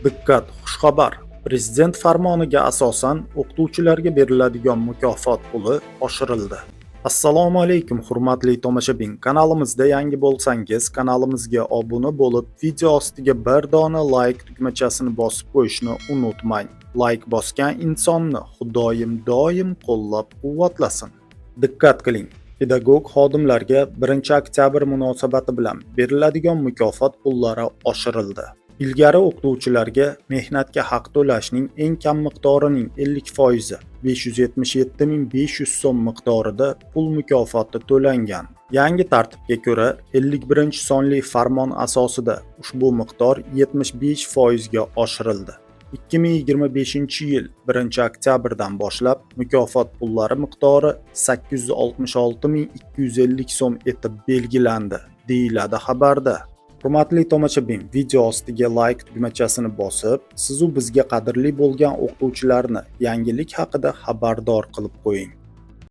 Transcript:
Diqqat, xushxabar! Prezident farmoniga asosan o'qituvchilarga beriladigan mukofot puli oshirildi. Assalomu alaykum hurmatli tomoshabin. Kanalimizda yangi bo'lsangiz, kanalimizga obuna bo'lib, video ostiga bir dona like tugmachasini bosib qo'yishni unutmang. Like bosgan insonni Xudoyim doim qo'llab-quvvatlasin. Diqqat qiling. Pedagog xodimlarga 1-oktyabr munosabati bilan beriladigan mukofot pullari oshirildi. Ilgari o'qituvchilarga mehnatga haq to'lashning eng kam miqdorining 50% 577.500 so'm miqdorida pul mukofoti to'langan. Yangi tartibga ko'ra 51-sonli farmon asosida ushbu miqdor 75% ga oshirildi. 2025-yil 1-oktyabrdan boshlab mukofot pullari miqdori 866.250 so'm etib belgilandi, deyiladi xabarda. Hurmatli tomoshabin, video ostiga like tugmachasini bosib, siz u bizga qadrli bo'lgan o'qituvchilarni yangilik haqida xabardor qilib qo'ying.